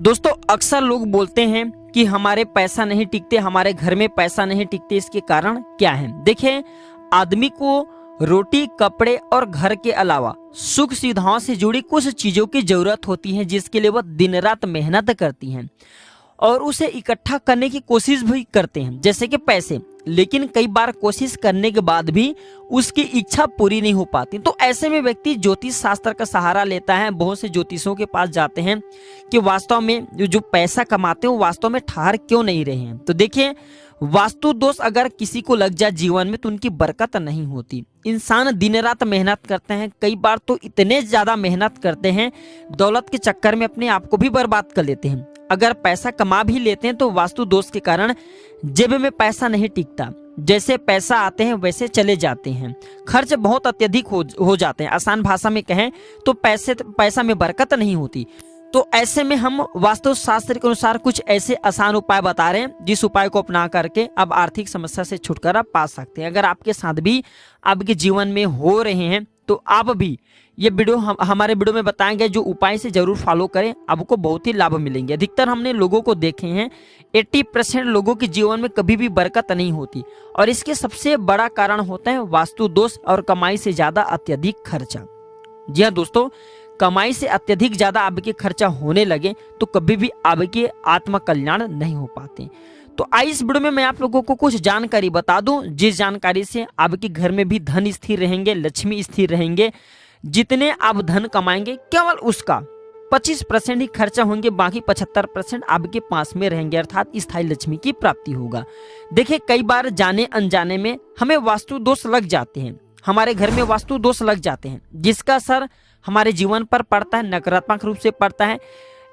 दोस्तों अक्सर लोग बोलते हैं कि हमारे पैसा नहीं टिकते, हमारे घर में पैसा नहीं टिकते। इसके कारण क्या है? देखिए, आदमी को रोटी, कपड़े और घर के अलावा सुख सुविधाओं से जुड़ी कुछ चीजों की जरूरत होती है, जिसके लिए वह दिन रात मेहनत करती हैं और उसे इकट्ठा करने की कोशिश भी करते हैं, जैसे कि पैसे। लेकिन कई बार कोशिश करने के बाद भी उसकी इच्छा पूरी नहीं हो पाती। तो ऐसे में व्यक्ति ज्योतिष शास्त्र का सहारा लेता है। बहुत से ज्योतिषों के पास जाते हैं कि वास्तव में जो पैसा कमाते हैं वो वास्तव में ठहर क्यों नहीं रहे हैं। तो देखिए, वास्तु दोष अगर किसी को लग जाए जीवन में तो उनकी बरकत नहीं होती। इंसान दिन रात मेहनत करते हैं, कई बार तो इतने ज्यादा मेहनत करते हैं, दौलत के चक्कर में अपने आप को भी बर्बाद कर लेते हैं। अगर पैसा कमा भी लेते हैं तो वास्तु दोष के कारण जेब में पैसा नहीं टिकता। जैसे पैसा आते हैं वैसे चले जाते हैं, खर्च बहुत अत्यधिक हो जाते हैं। आसान भाषा में कहें तो पैसा में बरकत नहीं होती। तो ऐसे में हम वास्तु शास्त्र के अनुसार कुछ ऐसे आसान उपाय बता रहे हैं, जिस उपाय को अपना करके अब आर्थिक समस्या से छुटकारा पा सकते हैं। अगर आपके साथ भी आपके जीवन में हो रहे हैं तो आप भी ये वीडियो हमारे वीडियो में बताए गए जो उपाय से जरूर फॉलो करें, आपको बहुत ही लाभ मिलेंगे। अधिकतर हमने लोगों को देखे हैं 80% लोगों के जीवन में कभी भी बरकत नहीं होती और इसके सबसे बड़ा कारण होता है वास्तु दोष और कमाई से ज्यादा अत्यधिक खर्चा। जी हाँ दोस्तों, कमाई से अत्यधिक ज्यादा आपके खर्चा होने लगे तो कभी भी आपके आत्म कल्याण नहीं हो पाते। तो आई इस वीडियो में मैं आप लोगों को कुछ जानकारी बता दूं, जिस जानकारी से आपके घर में भी धन स्थिर रहेंगे, लक्ष्मी स्थिर रहेंगे। जितने आप धन कमाएंगे केवल उसका 25% ही खर्चा होंगे, बाकी 75% आपके पास में रहेंगे, अर्थात स्थायी लक्ष्मी की प्राप्ति होगा। देखिए, कई बार जाने अनजाने में हमें वास्तु दोष लग जाते हैं, हमारे घर में वास्तु दोष लग जाते हैं, जिसका असर हमारे जीवन पर पड़ता है, नकारात्मक रूप से पड़ता है।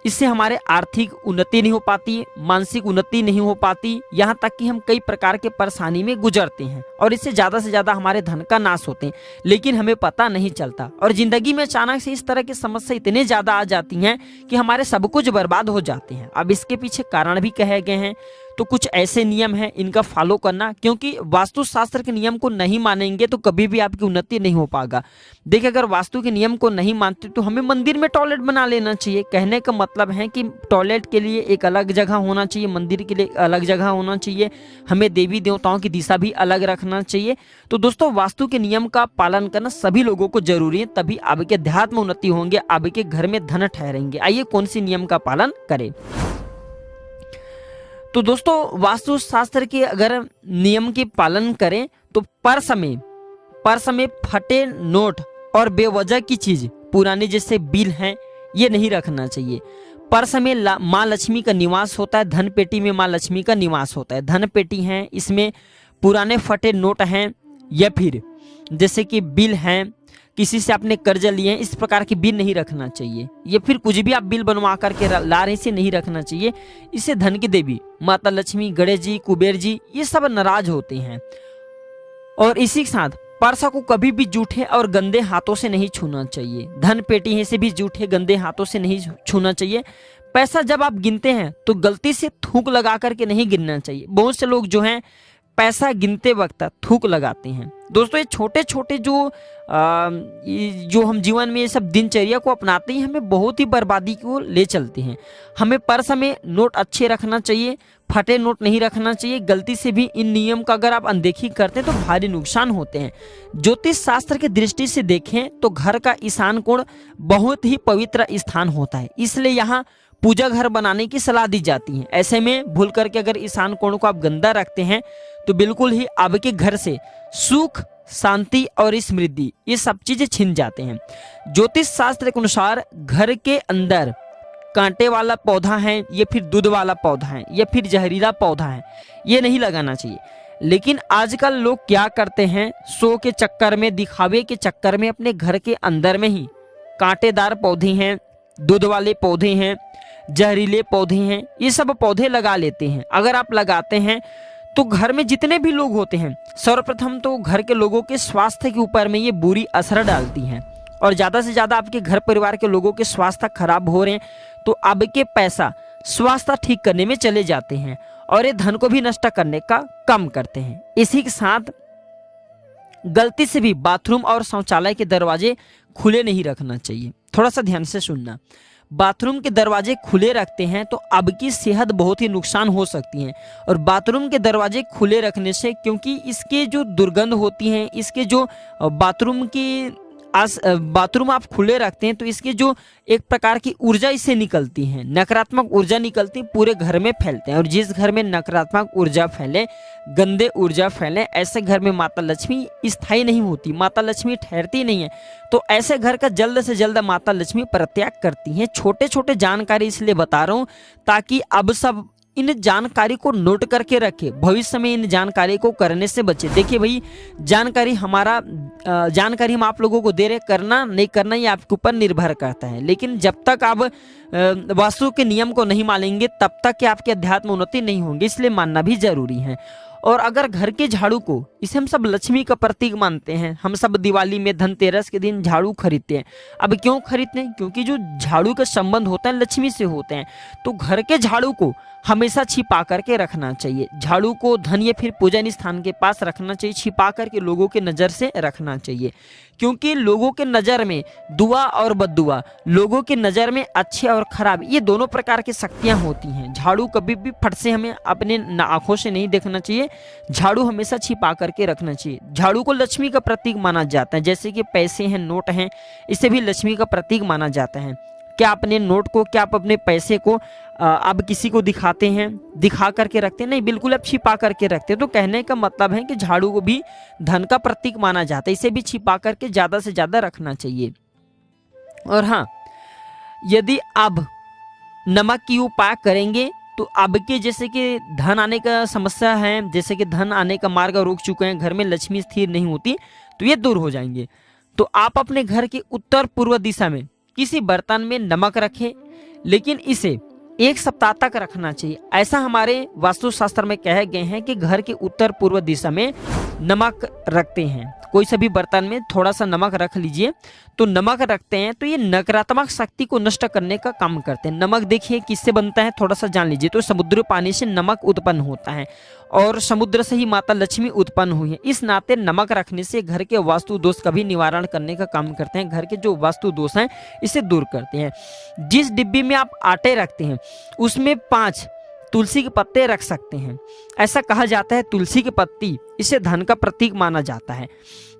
इससे हमारे आर्थिक उन्नति नहीं हो पाती, मानसिक उन्नति नहीं हो पाती, यहाँ तक कि हम कई प्रकार के परेशानी में गुजरते हैं और इससे ज्यादा से ज्यादा हमारे धन का नाश होते हैं, लेकिन हमें पता नहीं चलता। और जिंदगी में अचानक से इस तरह की समस्या इतने ज्यादा आ जाती हैं कि हमारे सब कुछ बर्बाद हो जाते हैं। अब इसके पीछे कारण भी कहे गए हैं, तो कुछ ऐसे नियम हैं, इनका फॉलो करना, क्योंकि वास्तु शास्त्र के नियम को नहीं मानेंगे तो कभी भी आपकी उन्नति नहीं हो पाएगा। देखिए, अगर वास्तु के नियम को नहीं मानते तो हमें मंदिर में टॉयलेट बना लेना चाहिए। कहने का मतलब है कि टॉयलेट के लिए एक अलग जगह होना चाहिए, मंदिर के लिए अलग जगह होना चाहिए, हमें देवी देवताओं की दिशा भी अलग रखना चाहिए। तो दोस्तों, वास्तु के नियम का पालन करना सभी लोगों को जरूरी है, तभी आपके अध्यात्म उन्नति होंगे, आपके घर में धन ठहरेंगे। आइए कौन सी नियम का पालन करें। तो दोस्तों, वास्तु शास्त्र के अगर नियम के पालन करें तो पर्स में फटे नोट और बेवजह की चीज, पुराने जैसे बिल हैं, ये नहीं रखना चाहिए। पर्स में माँ लक्ष्मी का निवास होता है, धन पेटी में माँ लक्ष्मी का निवास होता है। धन पेटी है, इसमें पुराने फटे नोट हैं या फिर जैसे कि बिल हैं, किसी से आपने कर्ज लिए हैं, इस प्रकार की बिल नहीं रखना चाहिए। या फिर कुछ भी आप बिल बनवा करके ला रहे से नहीं रखना चाहिए। इससे धन की देवी माता लक्ष्मी, गणेश जी, कुबेर जी, ये सब नाराज होते हैं। और इसी के साथ पर्स को कभी भी जूठे और गंदे हाथों से नहीं छूना चाहिए। धन पेटी है, से भी जूठे गंदे हाथों से नहीं छूना चाहिए। पैसा जब आप गिनते हैं तो गलती से थूक लगा करके नहीं गिनना चाहिए। बहुत से लोग जो हैं पैसा गिनते वक्त थूक लगाते हैं। दोस्तों, ये छोटे छोटे जो हम जीवन में ये सब दिनचर्या को अपनाते हैं, हमें बहुत ही बर्बादी को ले चलते हैं। हमें पर्स में नोट अच्छे रखना चाहिए, फटे नोट नहीं रखना चाहिए। गलती से भी इन नियम का अगर आप अनदेखी करते हैं तो भारी नुकसान होते हैं। ज्योतिष शास्त्र की दृष्टि से देखें तो घर का ईशान कोण बहुत ही पवित्र स्थान होता है, इसलिए यहाँ पूजा घर बनाने की सलाह दी जाती है। ऐसे में भूल करके अगर ईशान कोण को आप गंदा रखते हैं तो बिल्कुल ही आपके घर से सुख, शांति और समृद्धि, ये सब चीजें छिन जाते हैं। ज्योतिष शास्त्र के अनुसार घर के अंदर कांटे वाला पौधा है या फिर दूध वाला पौधा है या फिर जहरीला पौधा है, ये नहीं लगाना चाहिए। लेकिन आजकल लोग क्या करते हैं, शो के चक्कर में, दिखावे के चक्कर में अपने घर के अंदर में ही कांटेदार पौधे हैं, दूध वाले पौधे हैं, जहरीले पौधे हैं, ये सब पौधे लगा लेते हैं। अगर आप लगाते हैं तो घर में जितने भी लोग होते हैं, सर्वप्रथम तो घर के लोगों के स्वास्थ्य के ऊपर में ये बुरी असर डालती हैं और ज्यादा से ज्यादा आपके घर परिवार के लोगों के स्वास्थ्य खराब हो रहे हैं तो आपके पैसा स्वास्थ्य ठीक करने में चले जाते हैं और ये धन को भी नष्ट करने का काम करते हैं। इसी के साथ गलती से भी बाथरूम और शौचालय के दरवाजे खुले नहीं रखना चाहिए। थोड़ा सा ध्यान से सुनना। बाथरूम के दरवाजे खुले रखते हैं तो आपकी सेहत बहुत ही नुकसान हो सकती है। और बाथरूम के दरवाजे खुले रखने से, क्योंकि इसके जो दुर्गंध होती हैं, इसके जो बाथरूम आप खुले रखते हैं तो इसके जो एक प्रकार की ऊर्जा इससे निकलती है, नकारात्मक ऊर्जा निकलती, पूरे घर में फैलते हैं। और जिस घर में नकारात्मक ऊर्जा फैले, गंदे ऊर्जा फैले, ऐसे घर में माता लक्ष्मी स्थायी नहीं होती, माता लक्ष्मी ठहरती नहीं है। तो ऐसे घर का जल्द से जल्द माता लक्ष्मी परित्याग करती हैं। छोटे छोटे जानकारी इसलिए बता रहा हूँ ताकि अब सब इन जानकारी को नोट करके रखे, भविष्य में इन जानकारी को करने से बचे। देखिए भाई, जानकारी हम आप लोगों को दे रहे, करना नहीं करना ये आपके ऊपर निर्भर करता है। लेकिन जब तक आप वास्तु के नियम को नहीं मानेंगे तब तक कि आपकी अध्यात्म उन्नति नहीं होंगी, इसलिए मानना भी जरूरी है। और अगर घर के झाड़ू को, इसे हम सब लक्ष्मी का प्रतीक मानते हैं, हम सब दिवाली में धनतेरस के दिन झाड़ू खरीदते हैं। अब क्यों खरीदते हैं? क्योंकि जो झाड़ू का संबंध होता है लक्ष्मी से होते हैं। तो घर के झाड़ू को हमेशा छिपा करके रखना चाहिए। झाड़ू को धन या फिर पूजन स्थान के पास रखना चाहिए, छिपा करके लोगों के नज़र से रखना चाहिए। क्योंकि लोगों के नज़र में दुआ और बद्दुआ, लोगों के नज़र में अच्छे और खराब, ये दोनों प्रकार की शक्तियाँ होती हैं। झाड़ू कभी भी फट से हमें अपने आंखों से नहीं देखना चाहिए, झाड़ू हमेशा छिपा करके रखना चाहिए। झाड़ू को लक्ष्मी का प्रतीक माना जाता है, जैसे कि पैसे हैं, नोट हैं, इसे भी लक्ष्मी का प्रतीक माना जाता है। क्या अपने नोट को, क्या आप अपने पैसे को आप किसी को दिखाते हैं, दिखा करके रखते हैं? नहीं, बिल्कुल आप छिपा करके रखते हैं। तो कहने का मतलब है कि झाड़ू को भी धन का प्रतीक माना जाता है, इसे भी छिपा करके ज़्यादा से ज़्यादा रखना चाहिए। और हाँ, यदि आप नमक की उपाय करेंगे तो आपके जैसे कि धन आने का समस्या है, जैसे कि धन आने का मार्ग रुक चुके हैं, घर में लक्ष्मी स्थिर नहीं होती, तो ये दूर हो जाएंगे। तो आप अपने घर के उत्तर पूर्व दिशा में किसी बर्तन में नमक रखें, लेकिन इसे 1 सप्ताह तक रखना चाहिए। ऐसा हमारे वास्तुशास्त्र में कहे गए हैं कि घर के उत्तर पूर्व दिशा में नमक रखते हैं, कोई सा भी बर्तन में थोड़ा सा नमक रख लीजिए। तो नमक रखते हैं तो ये नकारात्मक शक्ति को नष्ट करने का काम करते हैं। नमक देखिए किससे बनता है, थोड़ा सा जान लीजिए। तो समुद्र पानी से नमक उत्पन्न होता है और समुद्र से ही माता लक्ष्मी उत्पन्न हुई है। इस नाते नमक रखने से घर के वास्तु दोष का भी निवारण करने का काम करते हैं, घर के जो वास्तु दोष हैं इसे दूर करते हैं। जिस डिब्बी में आप आटे रखते हैं उसमें 5 तुलसी के पत्ते रख सकते हैं। ऐसा कहा जाता है तुलसी की पत्ती, इसे धन का प्रतीक माना जाता है।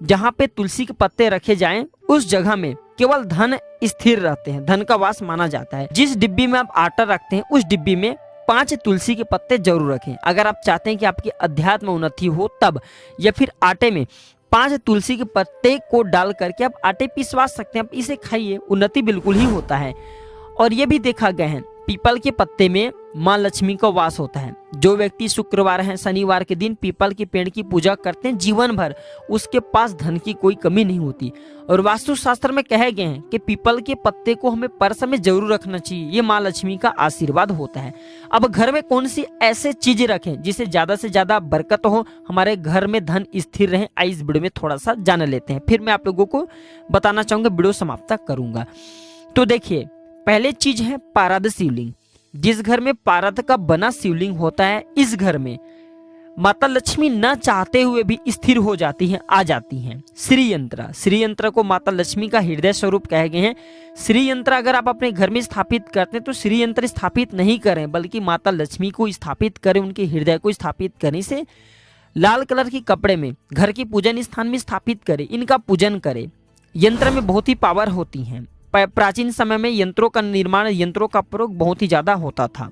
जहाँ पे तुलसी के पत्ते रखे जाएं उस जगह में केवल धन स्थिर रहते हैं, धन का वास माना जाता है। जिस डिब्बी में आप आटा रखते हैं उस डिब्बी में 5 तुलसी के पत्ते जरूर रखें। अगर आप चाहते हैं कि आपकी अध्यात्म उन्नति हो तब, या फिर आटे में 5 तुलसी के पत्ते को डाल करके आप आटे पिसवा सकते हैं, आप इसे खाइए, उन्नति बिल्कुल ही होता है। और ये भी देखा गया है पीपल के पत्ते में माँ लक्ष्मी का वास होता है। जो व्यक्ति शुक्रवार है, शनिवार के दिन पीपल के पेड़ की पूजा करते हैं, जीवन भर उसके पास धन की कोई कमी नहीं होती। और वास्तुशास्त्र में कहे गए हैं कि पीपल के पत्ते को हमें पर्स में जरूर रखना चाहिए, ये माँ लक्ष्मी का आशीर्वाद होता है। अब घर में कौन सी ऐसे चीजें रखें जिससे ज्यादा से ज्यादा बरकत हो, हमारे घर में धन स्थिर रहे, आई इस वीडियो में थोड़ा सा जान लेते हैं, फिर मैं आप लोगों को बताना चाहूंगा, वीडियो समाप्त तक करूंगा। तो देखिए, पहले चीज है पारद शिवलिंग। जिस घर में पारद का बना शिवलिंग होता है, इस घर में माता लक्ष्मी न चाहते हुए भी स्थिर हो जाती हैं, आ जाती हैं। श्री यंत्र को माता लक्ष्मी का हृदय स्वरूप कहे गए हैं। श्री यंत्र अगर आप अपने घर में स्थापित करते हैं तो श्री यंत्र स्थापित नहीं करें, बल्कि माता लक्ष्मी को स्थापित करें, उनके हृदय को स्थापित करने से लाल कलर के कपड़े में घर के पूजन स्थान में स्थापित करें, इनका पूजन करें। यंत्र में बहुत ही पावर होती है। प्राचीन समय में यंत्रों का निर्माण, यंत्रों का प्रयोग बहुत ही ज्यादा होता था।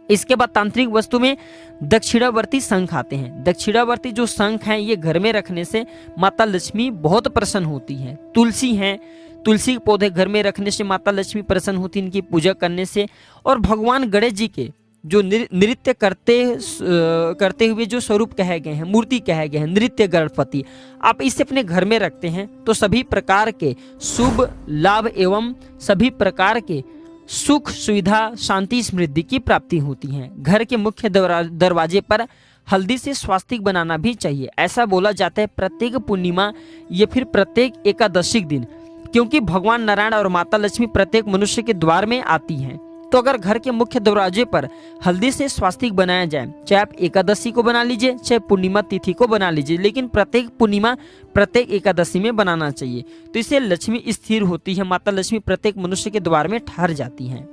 इसके बाद तांत्रिक वस्तु में दक्षिणावर्ती शंख आते हैं। दक्षिणावर्ती जो शंख हैं ये घर में रखने से माता लक्ष्मी बहुत प्रसन्न होती है। तुलसी हैं, तुलसी के पौधे घर में रखने से माता लक्ष्मी प्रसन्न होती है, इनकी पूजा करने से। और भगवान गणेश जी के जो नृत्य करते हुए जो स्वरूप कहे गए हैं, मूर्ति कहे गए हैं, नृत्य गणपति, आप इसे अपने घर में रखते हैं तो सभी प्रकार के शुभ लाभ एवं सभी प्रकार के सुख सुविधा, शांति, समृद्धि की प्राप्ति होती है। घर के मुख्य दरवाजे पर हल्दी से स्वास्तिक बनाना भी चाहिए। ऐसा बोला जाता है प्रत्येक पूर्णिमा या फिर प्रत्येक एकादशी दिन, क्योंकि भगवान नारायण और माता लक्ष्मी प्रत्येक मनुष्य के द्वार में आती हैं। तो अगर घर के मुख्य दरवाजे पर हल्दी से स्वास्तिक बनाया जाए, चाहे आप एकादशी को बना लीजिए, चाहे पूर्णिमा तिथि को बना लीजिए, लेकिन प्रत्येक पूर्णिमा प्रत्येक एकादशी में बनाना चाहिए। तो इससे लक्ष्मी स्थिर होती है, माता लक्ष्मी प्रत्येक मनुष्य के द्वार में ठहर जाती हैं।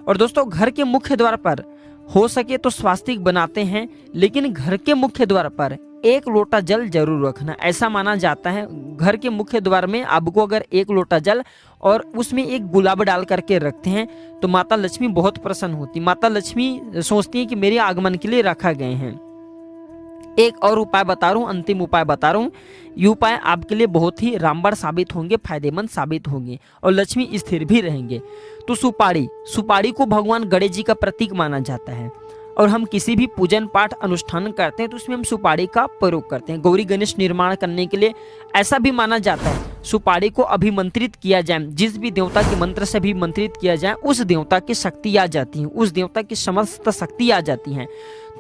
और दोस्तों, घर के मुख्य द्वार पर हो सके तो स्वास्तिक बनाते हैं, लेकिन घर के मुख्य द्वार पर 1 लोटा जल जरूर रखना। ऐसा माना जाता है घर के मुख्य द्वार में आपको अगर 1 लोटा जल और उसमें 1 गुलाब डाल करके रखते हैं तो माता लक्ष्मी बहुत प्रसन्न होती। माता लक्ष्मी सोचती है कि मेरे आगमन के लिए रखा गए हैं। एक और उपाय बता रहा हूँ, अंतिम उपाय बता रहा हूँ। ये उपाय आपके लिए बहुत ही रामबाण साबित होंगे, फायदेमंद साबित होंगे और लक्ष्मी स्थिर भी रहेंगे। तो सुपारी को भगवान गणेश जी का प्रतीक माना जाता है और हम किसी भी पूजन पाठ अनुष्ठान करते हैं तो उसमें हम सुपारी का प्रयोग करते हैं। गौरी गणेश निर्माण करने के लिए ऐसा भी माना जाता है सुपारी को अभिमंत्रित किया जाए, जिस भी देवता के मंत्र से अभिमंत्रित किया जाए उस देवता की शक्ति आ जाती है, उस देवता की समस्त शक्ति आ जाती है।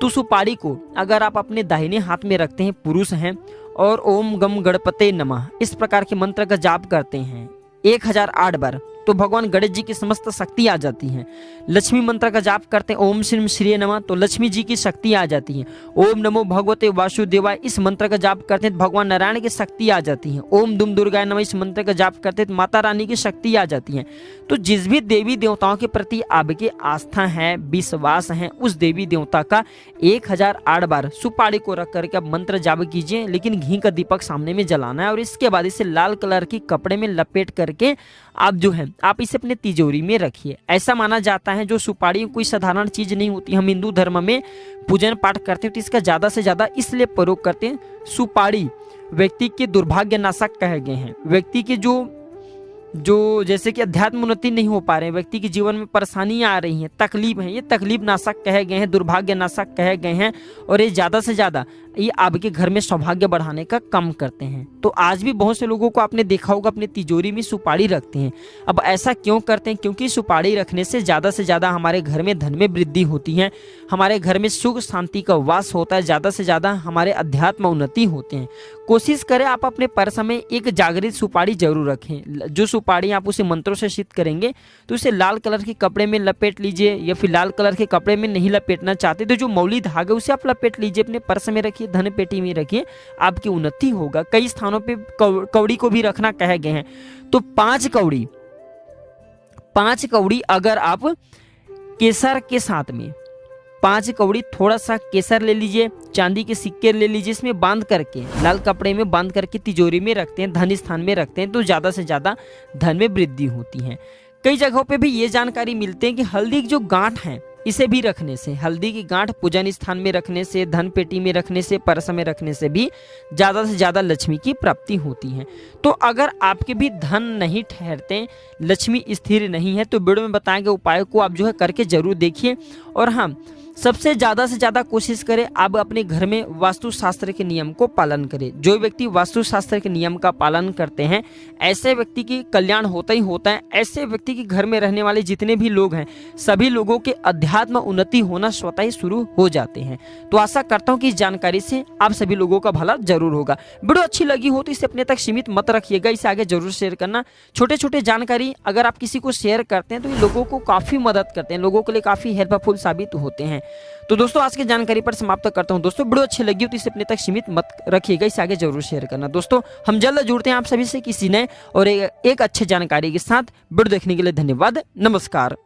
तो सुपारी को अगर आप अपने दाहिने हाथ में रखते हैं, पुरुष हैं, और ओम गम गणपते नमः इस प्रकार के मंत्र का जाप करते हैं 1008 बार, तो भगवान गणेश जी की समस्त शक्ति आ जाती है। लक्ष्मी मंत्र का जाप करते हैं ओम श्रीम श्री नमः, तो लक्ष्मी जी की शक्ति आ जाती है। ओम नमो भगवते वासुदेवाय इस मंत्र का जाप करते हैं तो भगवान नारायण की शक्ति आ जाती है। ओम दुम दुर्गाय नमः इस मंत्र का जाप करते हैं तो माता रानी की शक्ति आ जाती है। तो जिस भी देवी देवताओं के प्रति आपकी आस्था है, विश्वास है, उस देवी देवता का 1008 बार सुपारी को रख करके आप मंत्र जाप कीजिए, लेकिन घी का दीपक सामने में जलाना है और इसके बाद इसे लाल कलर की कपड़े में लपेट करके आप जो है आप इसे अपने तिजोरी में रखिए। ऐसा माना जाता है जो सुपारी कोई साधारण चीज नहीं होती। हम हिंदू धर्म में पूजन पाठ करते हैं तो इसका ज्यादा से ज्यादा इसलिए प्रयोग करते हैं। सुपारी व्यक्ति के दुर्भाग्य नाशक कहे गए हैं। व्यक्ति के जो जैसे कि अध्यात्म उन्नति नहीं हो पा रहे हैं, व्यक्ति के जीवन में परेशानियां आ रही हैं, तकलीफ है, ये तकलीफ नाशक कहे गए हैं, दुर्भाग्य नाशक कहे गए हैं और ये ज्यादा से ज्यादा ये आपके घर में सौभाग्य बढ़ाने का काम करते हैं। तो आज भी बहुत से लोगों को आपने देखा होगा अपने तिजोरी में सुपारी रखते हैं। अब ऐसा क्यों करते हैं? क्योंकि सुपारी रखने से ज्यादा हमारे घर में धन में वृद्धि होती है, हमारे घर में सुख शांति का वास होता है, ज्यादा से ज्यादा हमारे अध्यात्म उन्नति होते हैं। कोशिश करें आप अपने पर्स में एक जागृत सुपारी जरूर रखें। जो सुपारी आप उसे मंत्रों से सिद्ध करेंगे तो उसे लाल कलर के कपड़े में लपेट लीजिए, या फिर लाल कलर के कपड़े में नहीं लपेटना चाहते तो जो मौली धागा उसे आप लपेट लीजिए, अपने पर्स में रखिए, धन पेटी में रखिए, आपकी उन्नति होगा। कई स्थानों पे कौड़ी को भी रखना कहे गए हैं। तो 5 कौड़ी अगर आप केसर के साथ में 5 कौड़ी थोड़ा सा केसर ले लीजिए, चांदी के सिक्के ले लीजिए, इसमें बांध करके लाल कपड़े में बांध करके तिजोरी में रखते हैं, धन स्थान में रखते हैं तो ज्यादा से ज्यादा धन में वृद्धि होती है। कई जगहों पे भी ये जानकारी मिलते हैं कि हल्दी की जो गांठ है इसे भी रखने से, हल्दी की गांठ पूजन स्थान में रखने से, धन पेटी में रखने से, पर्स में रखने से भी ज्यादा से ज्यादा लक्ष्मी की प्राप्ति होती है। तो अगर आपके भी धन नहीं ठहरते, लक्ष्मी स्थिर नहीं है, तो वीडियो में बताए गए उपाय को आप जो है करके जरूर देखिए। और हाँ, सबसे ज्यादा से ज्यादा कोशिश करें आप अपने घर में वास्तुशास्त्र के नियम को पालन करें। जो व्यक्ति वास्तुशास्त्र के नियम का पालन करते हैं ऐसे व्यक्ति की कल्याण होता ही होता है। ऐसे व्यक्ति के घर में रहने वाले जितने भी लोग हैं सभी लोगों के अध्यात्म उन्नति होना स्वतः ही शुरू हो जाते हैं। तो आशा करता हूं कि इस जानकारी से आप सभी लोगों का भला जरूर होगा। वीडियो अच्छी लगी हो तो इसे अपने तक सीमित मत रखिएगा, इसे आगे जरूर शेयर करना। छोटे छोटे जानकारी अगर आप किसी को शेयर करते हैं तो ये लोगों को काफी मदद करते हैं, लोगों के लिए काफी हेल्पफुल साबित होते हैं। तो दोस्तों आज की जानकारी पर समाप्त करता हूं। दोस्तों वीडियो अच्छी लगी हो तो इसे अपने तक सीमित मत रखिएगा, इसे आगे जरूर शेयर करना। दोस्तों हम जल्द जुड़ते हैं आप सभी से किसी नए और एक अच्छे जानकारी के साथ। वीडियो देखने के लिए धन्यवाद। नमस्कार।